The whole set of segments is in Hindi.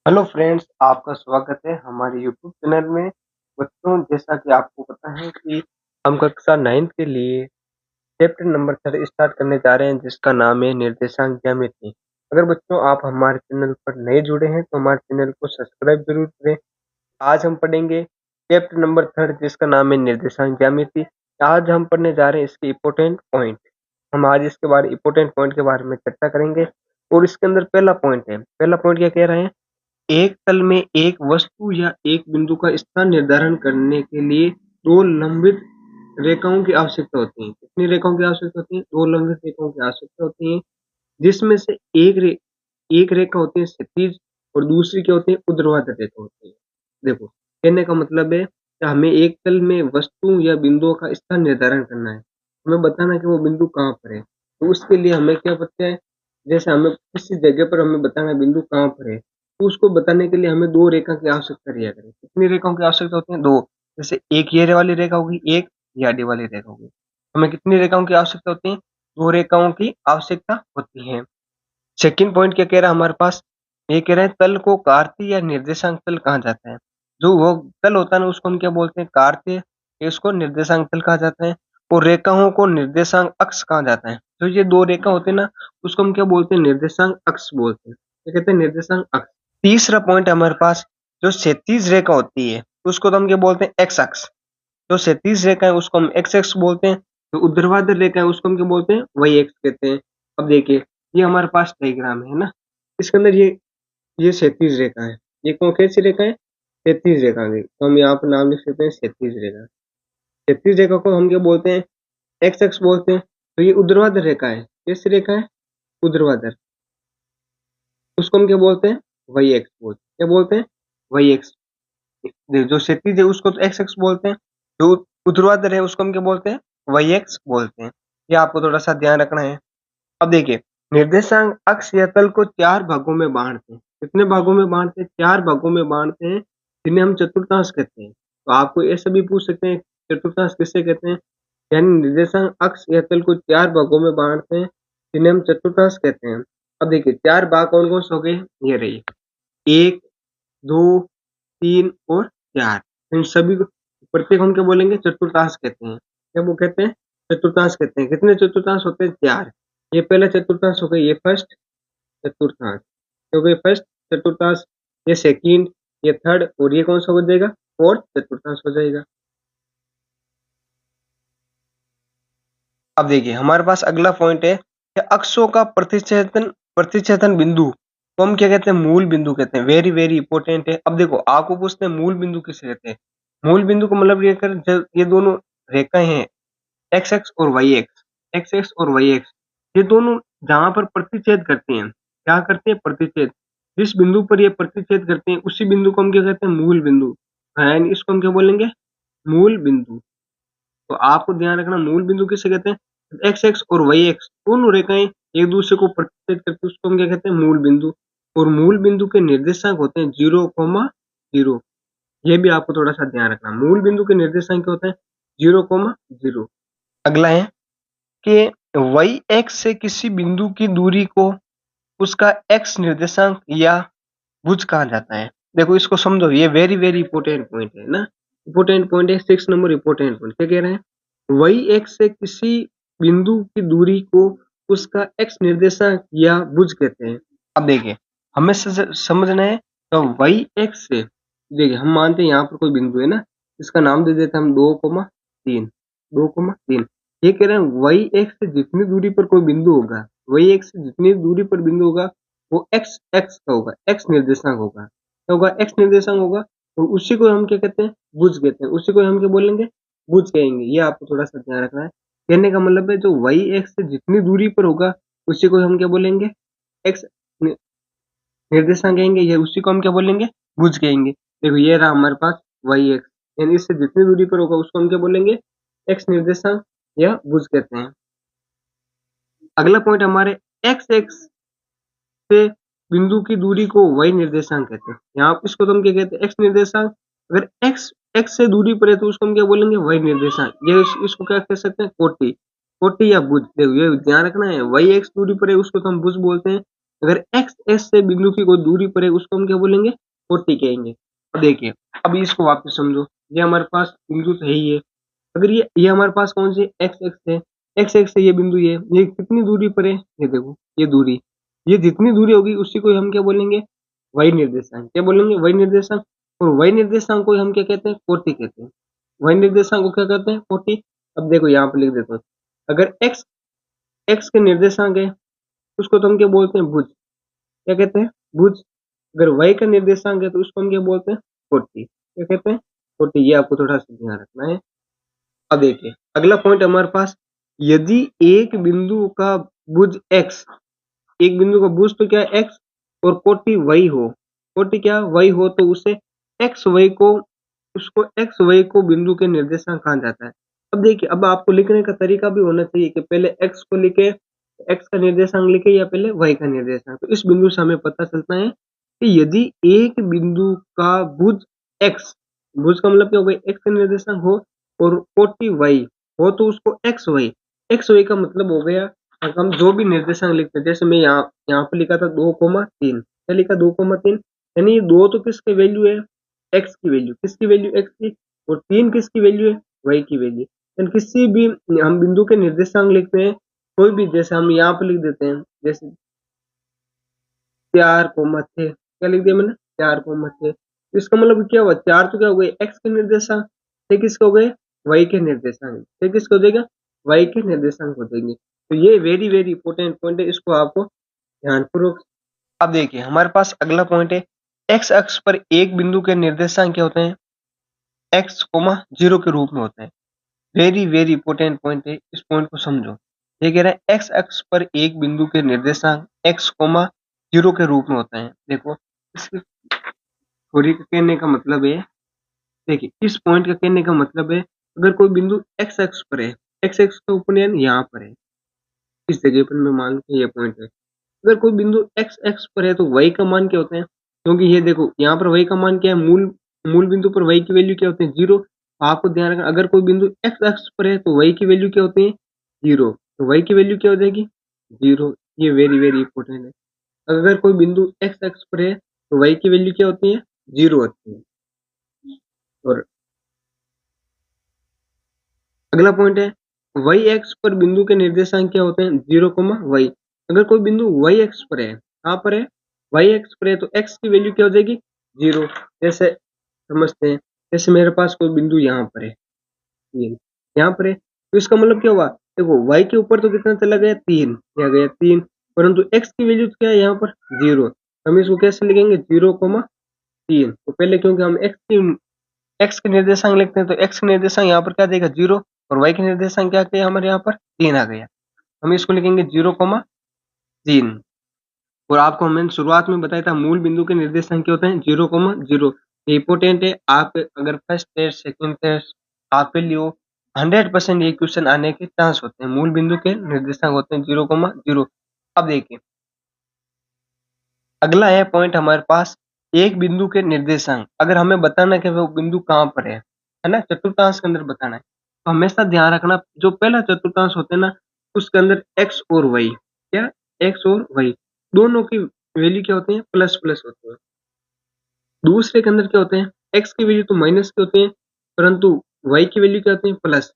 हेलो फ्रेंड्स, आपका स्वागत है हमारे यूट्यूब चैनल में। बच्चों, जैसा कि आपको पता है कि हम कक्षा 9th के लिए चैप्टर नंबर 3 स्टार्ट करने जा रहे हैं, जिसका नाम है निर्देशांक ज्यामिति। अगर बच्चों आप हमारे चैनल पर नए जुड़े हैं तो हमारे चैनल को सब्सक्राइब जरूर करें। आज हम पढ़ेंगे चैप्टर नंबर 3 जिसका नाम है निर्देशांक ज्यामिति। आज हम पढ़ने जा रहे हैं इसके इम्पोर्टेंट पॉइंट। हम आज इसके बारे इम्पोर्टेंट पॉइंट के बारे में चर्चा करेंगे। और इसके अंदर पहला पॉइंट क्या कह रहे हैं? एक तल में एक वस्तु या एक बिंदु का स्थान निर्धारण करने के लिए दो लंबित रेखाओं की आवश्यकता होती है। कितनी रेखाओं की आवश्यकता होती है? दो लंबित रेखाओं की आवश्यकता होती है, जिसमें से एक रेखा होती है क्षैतिज और दूसरी क्या होती है? ऊर्ध्वाधर रेखा होती है। देखो, कहने का मतलब है कि हमें एक तल में वस्तु या बिंदुओं का स्थान निर्धारण करना है। हमें बताना है कि वो बिंदु कहाँ पर है। तो उसके लिए हमें क्या पता है? जैसे हमें किसी जगह पर हमें बताना है बिंदु कहाँ पर है, तो उसको बताने के लिए हमें दो रेखा की आवश्यकता रहा करें। कितनी रेखाओं की आवश्यकता होती है? दो। जैसे एक ये वाली रेखा होगी, एक ये आडी वाली रेखा होगी। हमें कितनी रेखाओं की आवश्यकता होती है? दो रेखाओं की आवश्यकता होती है। सेकंड पॉइंट क्या कह रहा है हमारे पास? ये कह रहे हैं तल को कार्तीय या निर्देशांक तल कहा जाता है। जो वो तल होता है ना, उसको हम क्या बोलते हैं? कार्तीय। इसको निर्देशांक तल कहा जाता है। और रेखाओं को निर्देशांक अक्ष कहा जाता है। तो ये दो रेखा होते हैं ना, उसको हम क्या बोलते हैं? निर्देशांक अक्ष बोलते हैं। क्या कहते हैं? निर्देशांक अक्ष। तीसरा पॉइंट हमारे पास, जो क्षैतिज रेखा होती है उसको तो हम क्या बोलते हैं? एक्स अक्ष। जो क्षैतिज रेखा है उसको हम एक्स एक्स बोलते हैं। जो ऊर्ध्वाधर रेखा है उसको हम क्या बोलते हैं? वाई एक्स कहते हैं। अब देखिए, ये हमारे पास डायग्राम है ना, इसके अंदर ये क्षैतिज रेखा है। ये कौन कैसी रेखा है? क्षैतिज रेखा की। तो हम यहाँ पर नाम लिख सकते हैं क्षैतिज रेखा। क्षैतिज रेखा को हम क्या बोलते हैं? एक्स एक्स बोलते हैं। तो ये ऊर्ध्वाधर रेखा है। कैसी रेखा है? ऊर्ध्वाधर। उसको हम क्या बोलते हैं? वाई एक्स बोलते हैं। क्या बोलते हैं? Y X. जो क्षैतिज है उसको तो एक्स एक्स बोलते हैं। जो ऊर्ध्वाधर है उसको हम क्या बोलते हैं? वाई एक्स बोलते हैं। ये आपको थोड़ा सा ध्यान रखना है। अब देखिए, निर्देशांक अक्ष या तल को चार भागों में बांटते हैं। कितने भागों में बांटते हैं? चार भागों में बांटते हैं, जिन्हें हम चतुर्थांश कहते हैं। तो आपको ऐसा भी पूछ सकते हैं, चतुर्थांश किससे कहते हैं? यानी निर्देशांक अक्ष या तल को चार भागों में बांटते हैं, जिन्हें हम चतुर्थांश कहते हैं। अब देखिए, चार भाग कौन कौन से हो गए? ये रही, एक, दो, तीन और चार। इन सभी को प्रत्येक हम क्या बोलेंगे? चतुर्थांश कहते हैं। क्या वो कहते हैं? चतुर्थांश कहते हैं। कितने चतुर्थांश होते हैं? चार। ये पहला चतुर्थांश हो गया, ये फर्स्ट चतुर्थांश हो गया, फर्स्ट चतुर्थांश। ये सेकंड, ये थर्ड, और ये कौन सा हो जाएगा? फोर्थ चतुर्थांश हो जाएगा। अब देखिए, हमारे पास अगला पॉइंट है कि अक्षों का प्रतिच्छेदन बिंदु को हम क्या कहते हैं? मूल बिंदु कहते हैं। वेरी वेरी इंपॉर्टेंट है। अब देखो, आपको पूछते हैं मूल बिंदु किसे कहते हैं। मूल बिंदु को मतलब ये कर, जब ये दोनों रेखाएं हैं, एक्स एक्स और वाई एक्स, एक्स एक्स और वाई एक्स, ये दोनों जहां पर प्रतिच्छेद करती हैं, क्या करते हैं? प्रतिच्छेद। जिस बिंदु पर ये प्रतिच्छेद करते हैं उसी बिंदु को हम क्या कहते हैं? मूल बिंदु। एंड इसको हम क्या बोलेंगे? मूल बिंदु। तो आपको ध्यान रखना, मूल बिंदु किसे कहते हैं? एक्स एक्स और वाई एक्स दोनों रेखाएं एक दूसरे को प्रतिच्छेद करती है, उसको हम क्या कहते हैं? मूल बिंदु। और मूल बिंदु के निर्देशांक होते हैं 0,0। ये भी आपको थोड़ा सा ध्यान रखना, मूल बिंदु के निर्देशांक क्या होते हैं? 0,0। अगला है कि वाई एक्स से किसी बिंदु की दूरी को उसका एक्स निर्देशांक या भुज कहा जाता है। देखो, इसको समझो, ये वेरी वेरी इंपॉर्टेंट पॉइंट है ना। इंपॉर्टेंट पॉइंट है, 6 नंबर इंपॉर्टेंट पॉइंट। क्या कह रहे हैं? वाई एक्स से किसी बिंदु की दूरी को उसका एक्स निर्देशांक या भुज कहते हैं। अब देखिए, हमें समझना है तो वाई एक्स से, देखिए हम मानते हैं यहाँ पर कोई बिंदु है ना, इसका नाम दे देते हैं हम 2,3। 2,3। ये कह रहे हैं वाई एक्स से जितनी दूरी पर कोई बिंदु होगा, वाई एक्स से जितनी दूरी पर बिंदु होगा, वो एक्स एक्स का होगा, एक्स निर्देशांक होगा। क्या होगा? एक्स निर्देशांक होगा। और उसी को हम क्या कहते हैं? भुज कहते हैं। उसी को हम क्या बोलेंगे? भुज कहेंगे। ये आपको थोड़ा सा ध्यान रखना है। कहने का मतलब है, जो वाई एक्स से जितनी दूरी पर होगा उसी को हम क्या बोलेंगे? एक्स निर्देशांक कहेंगे। ये उसी को हम क्या बोलेंगे? भुज कहेंगे। देखो, ये रहा हमारे पास वाई एक्स, यानी इससे जितनी दूरी पर होगा उसको हम क्या बोलेंगे? एक्स निर्देशांक या भुज कहते हैं। अगला पॉइंट हमारे, एक्स एक्स से बिंदु की दूरी को वाई निर्देशांक कहते हैं। यहाँ इसको तो हम क्या कहते हैं? एक्स निर्देशांक। अगर एक्स एक्स से दूरी पर है तो उसको हम क्या बोलेंगे? वाई निर्देशांक। ये इसको क्या कह सकते हैं? कोटि। कोटि या भुज। देखो, ये ध्यान रखना है, वाई एक्स दूरी पर है उसको तो हम भुज बोलते हैं। अगर एक्स एस से बिंदु की कोई दूरी पर है उसको हम क्या बोलेंगे, 40 कहेंगे। तो देखिए अब इसको वापस समझो, ये हमारे पास बिंदु तो है ही है। अगर ये हमारे पास कौन सी एक्स एक्स है, एक्स एक्स से ये बिंदु ये कितनी दूरी पर है, ये देखो ये दूरी, ये जितनी दूरी होगी उसी को हम क्या बोलेंगे, वाई निर्देशांक। क्या बोलेंगे, वाई निर्देशांक। और वाई निर्देशांक को हम क्या कहते हैं, 40 कहते हैं। वाई निर्देशांक को क्या कहते हैं, 40। अब देखो यहाँ पर लिख देता हूँ, अगर एक्स एक्स के निर्देशांक है उसको तो हम क्या बोलते हैं, भुज। क्या कहते हैं, भुज। अगर वाई का निर्देशांक है तो उसको हम क्या बोलते हैं, 40। क्या कहते हैं, 40। ये आपको थोड़ा सा ध्यान रखना है। अब देखिए अगला पॉइंट हमारे पास, यदि एक बिंदु का भुज x, एक बिंदु का भुज तो क्या है x, और कोटि y हो, कोटि क्या y हो, तो उसे x y को, उसको x y को बिंदु के निर्देशांक कहा जाता है। अब देखिए अब आपको लिखने का तरीका भी होना चाहिए कि पहले x को लिखे, x का निर्देशांक लिखे, या पहले y का निर्देशांक। तो इस बिंदु से हमें पता चलता है कि यदि एक बिंदु का भुज x, भुज का मतलब क्या हो गया, x का निर्देशांक हो, और कोटि y हो, तो उसको एक्स वाई का मतलब हो गया, हम जो भी निर्देशांक लिखते हैं, जैसे मैं यहाँ पे लिखा था 2,3, क्या लिखा 2,3, यानी ये 2 तो किसके वैल्यू है, एक्स की वैल्यू, किसकी वैल्यू, एक्स की, और 3 किसकी वैल्यू है, वाई की वैल्यू। यानी किसी भी हम बिंदु के निर्देशांक लिखते हैं, कोई भी, जैसे हम यहाँ पे लिख देते हैं, जैसे 4,6, क्या लिख दिया मैंने, 4,6, तो इसका मतलब क्या हुआ, 4 तो क्या हो गए, एक्स के निर्देशांक, 6 किसके हो गए, वाई के निर्देशांक, 6 किसके हो जाएगा, वाई के निर्देशांक हो जाएंगे। तो ये वेरी वेरी इंपॉर्टेंट पॉइंट है, इसको आपको ध्यानपूर्वक। अब देखिए हमारे पास अगला पॉइंट है, एक्स अक्ष पर एक बिंदु के निर्देशांक क्या होते हैं, एक्स कोमा 0 के रूप में होते हैं। वेरी वेरी इंपॉर्टेंट पॉइंट है, इस पॉइंट को समझो। ये कह रहा है एक्स अक्ष पर एक बिंदु के निर्देशांक एक्स कोमा 0 के रूप में होते हैं। देखो इसके थ्योरी का कहने का मतलब है, देखिए इस पॉइंट का कहने का मतलब है, अगर कोई बिंदु एक्स अक्ष पर है, एक्स अक्ष का ऊपर यानी यहाँ पर है, इस जगह पर मैं मान के ये पॉइंट है, अगर कोई बिंदु एक्स एक्स पर है तो वाई का मान क्या होता है, क्योंकि ये देखो यहाँ पर वाई का मान क्या है, मूल मूल बिंदु पर वाई की वैल्यू क्या होती है, 0। आपको ध्यान रखना, अगर कोई बिंदु एक्स अक्ष पर है तो वाई की वैल्यू क्या होती है, 0। तो वाई की वैल्यू क्या हो जाएगी, 0। ये वेरी वेरी इंपॉर्टेंट है, अगर कोई बिंदु एक्स अक्ष पर है तो वाई की वैल्यू क्या होती है, 0 होती है। और अगला पॉइंट है, वाई एक्स पर बिंदु के निर्देशांक क्या होते हैं, 0 वाई। अगर कोई बिंदु वाई एक्स पर है, कहाँ पर है, वाई एक्स पर है, तो एक्स की वैल्यू क्या हो जाएगी, 0। जैसे समझते हैं, जैसे मेरे पास कोई बिंदु यहाँ पर है, ये यहाँ पर है, तो इसका मतलब क्या हुआ, देखो वाई के ऊपर तो कितना चला गया, 3, क्या गया 3, परंतु एक्स की वैल्यू क्या है यहाँ पर, 0। हम इसको कैसे लिखेंगे, 0,3। तो पहले क्योंकि हम एक्स के निर्देशांक लिखते हैं, तो एक्स के निर्देशांक यहाँ पर क्या देगा, 0, और वाई के निर्देशांक क्या किया हमारे यहाँ पर, 3 आ गया। हम इसको लिखेंगे 0,3। और आपको मैंने शुरुआत में बताया था, मूल बिंदु के निर्देशांक क्या होते हैं, 0,0। ये इंपॉर्टेंट है, आप अगर फर्स्ट टेस्ट सेकंड टेस्ट आप पे लियो, 100% ये क्वेश्चन आने के चांस होते हैं। मूल बिंदु के निर्देशांक होते हैं 0,0। अब देखिए अगला है पॉइंट हमारे पास, एक बिंदु के निर्देशांक, अगर हमें बताना है कि वो बिंदु कहाँ पर है ना, चतुर्थांश के अंदर बताना है, तो हमेशा ध्यान रखना, जो पहला चतुर्थांश होता है ना, उसके अंदर एक्स और वाई, क्या, एक्स और वाई दोनों की वैल्यू क्या होती है, प्लस प्लस होती है। दूसरे के अंदर क्या होते हैं, एक्स की वैल्यू तो माइनस के होते हैं, परंतु वाई की वैल्यू क्या होती है, प्लस।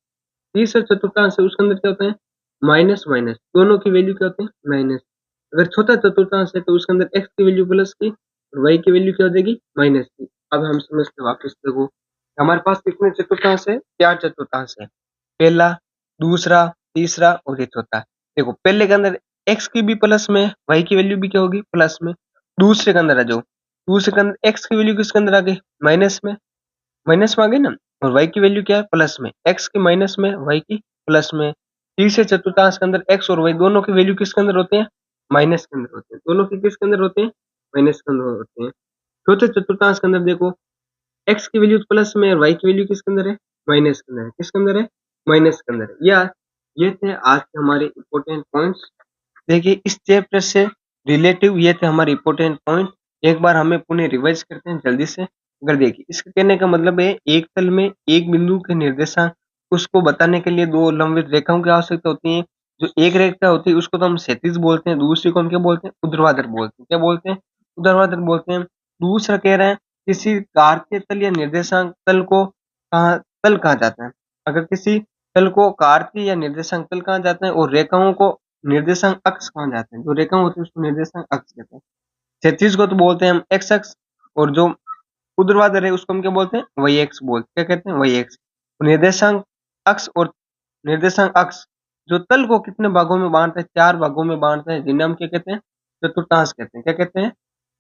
तीसरा चतुर्थांश है उसके अंदर क्या होता है, माइनस माइनस, दोनों की वैल्यू क्या होती है, माइनस। अगर छोटा चतुर्थांश है तो उसके अंदर एक्स की वैल्यू प्लस की और वाई की वैल्यू क्या हो जाएगी, माइनस की। अब हम समझते हैं, वापस देखो हमारे पास कितने चतुर्थांश है, 4 चतुर्थांश है, पहला, दूसरा, तीसरा और ये चौथा। देखो पहले के अंदर एक्स की भी प्लस में, वाई की वैल्यू भी क्या होगी, प्लस में। दूसरे के अंदर आ जाओ, दूसरे के अंदर एक्स की वैल्यू किसके अंदर आ गई, माइनस में, माइनस में आ गई ना, और वाई की वैल्यू क्या है, प्लस में, एक्स की माइनस में, वाई की प्लस में। तीसरे चतुर्थांश के अंदर एक्स और वाई दोनों की वैल्यू किसके अंदर होते हैं, माइनस के अंदर होते हैं, दोनों की किसके अंदर होते हैं, माइनस के अंदर होते हैं। चौथे चतुर्थांश के अंदर देखो, एक्स की वैल्यू प्लस में और वाई की वैल्यू किसके अंदर है, माइनस के अंदर है, किसके अंदर है, माइनस के अंदर है। या ये थे आज के हमारे इंपॉर्टेंट पॉइंट्स। देखिए इस चैप्टर से रिलेटिव ये थे हमारे इंपॉर्टेंट पॉइंट, एक बार हमें पुनः रिवाइज करते हैं जल्दी से। अगर देखिए इसका कहने का मतलब है, एक तल में एक बिंदु के निर्देशांक उसको बताने के लिए दो लंबित रेखाओं की आवश्यकता होती है, जो एक रेखा होती है उसको तो हम क्षैतिज बोलते हैं, दूसरी को हम क्या बोलते हैं, ऊर्ध्वाधर बोलते हैं। क्या बोलते हैं? ऊर्ध्वाधर बोलते हैं। दूसरा कह रहे हैं किसी कार्तीय तल या निर्देशांक तल को कहा जाता है? अगर किसी तल को कार्तीय या निर्देशांक तल कहा जाता है और रेखाओं को निर्देशांक अक्ष कहा जाता है। जो रेखा होती है उसको निर्देशांक अक्ष कहते हैं। क्षैतिज को तो बोलते हैं हम एक्स अक्ष, और जो ऊर्ध्वाधर है उसको हम क्या बोलते हैं, वाई एक्स बोलते हैं। क्या कहते हैं? Y X. निर्देशांक अक्ष और निर्देशांक अक्ष जो तल को कितने भागों में बांटते हैं, 4 भागों में बांटते हैं, जिन्हें हम क्या कहते हैं, चतुर्थांश कहते हैं। क्या कहते हैं?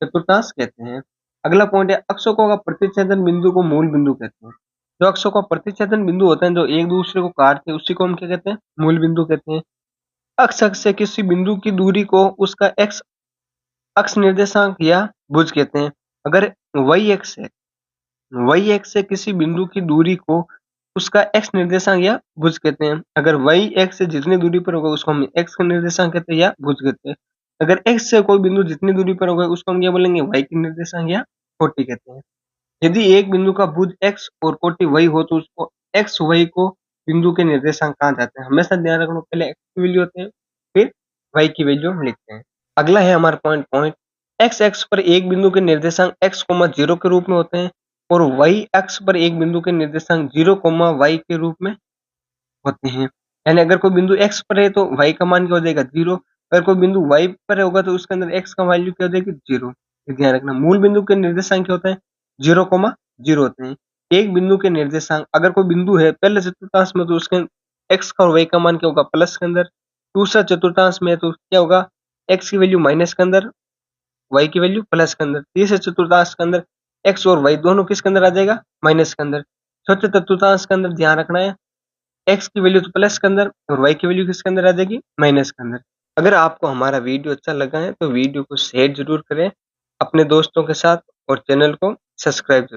चतुर्थांश कहते हैं। अगला पॉइंट है अक्षों का प्रतिच्छेदन बिंदु को मूल बिंदु कहते हैं। जो अक्षों का प्रतिच्छेदन बिंदु होता है जो एक दूसरे को काटते हैं उसी को हम क्या कहते हैं, मूल बिंदु कहते हैं। अक्ष से किसी बिंदु की दूरी को उसका एक्स अक्ष निर्देशांक या भुज कहते हैं। अगर वाई एक्स है, वाई एक्स से किसी बिंदु की दूरी को उसका एक्स निर्देशांक या भुज कहते हैं। अगर वाई एक्स से जितनी दूरी पर होगा उसको हम एक्स का निर्देशांक कहते हैं या भुज कहते हैं। अगर एक्स से कोई बिंदु जितनी दूरी पर होगा उसको हम क्या बोलेंगे, वाई की निर्देशांक या कोटि कहते हैं। यदि एक बिंदु का भुज एक्स और कोटि वाई हो तो उसको एक्स वाई को बिंदु के निर्देशांक कहा जाते हैं। हमेशा ध्यान रखना, पहले एक्स की वैल्यू होते हैं फिर वाई की वैल्यू हम लिखते हैं। अगला है हमारा पॉइंट एक्स एक्स पर एक बिंदु के निर्देशांक एक्स, 0 के रूप में होते हैं और वाई अक्ष पर एक बिंदु के निर्देशांक 0, वाई के रूप में होते हैं। यानी अगर कोई बिंदु एक्स पर है तो वाई का मान क्या हो जाएगा, 0। अगर कोई बिंदु वाई पर होगा तो उसके अंदर एक्स का वैल्यू क्या हो जाएगी, 0। ध्यान रखना, मूल बिंदु के निर्देशांक क्या होता है, 0, 0 होते हैं। एक बिंदु के निर्देशांक, अगर कोई बिंदु है पहले चतुर्थांश में तो उसके एक्स का और वाई का मान क्या होगा, प्लस के अंदर। दूसरा चतुर्थांश में तो क्या होगा, एक्स की वैल्यू माइनस के अंदर, वाई की वैल्यू प्लस के अंदर। तीसरे चतुर्थांश के अंदर एक्स और वाई दोनों किसके अंदर आ जाएगा, माइनस के अंदर। चौथे चतुर्थांश के अंदर ध्यान रखना है एक्स की वैल्यू तो प्लस के अंदर और वाई की वैल्यू किसके अंदर आ जाएगी, माइनस के अंदर। अगर आपको हमारा वीडियो अच्छा लगा है तो वीडियो को शेयर जरूर करें अपने दोस्तों के साथ और चैनल को सब्सक्राइब जरूर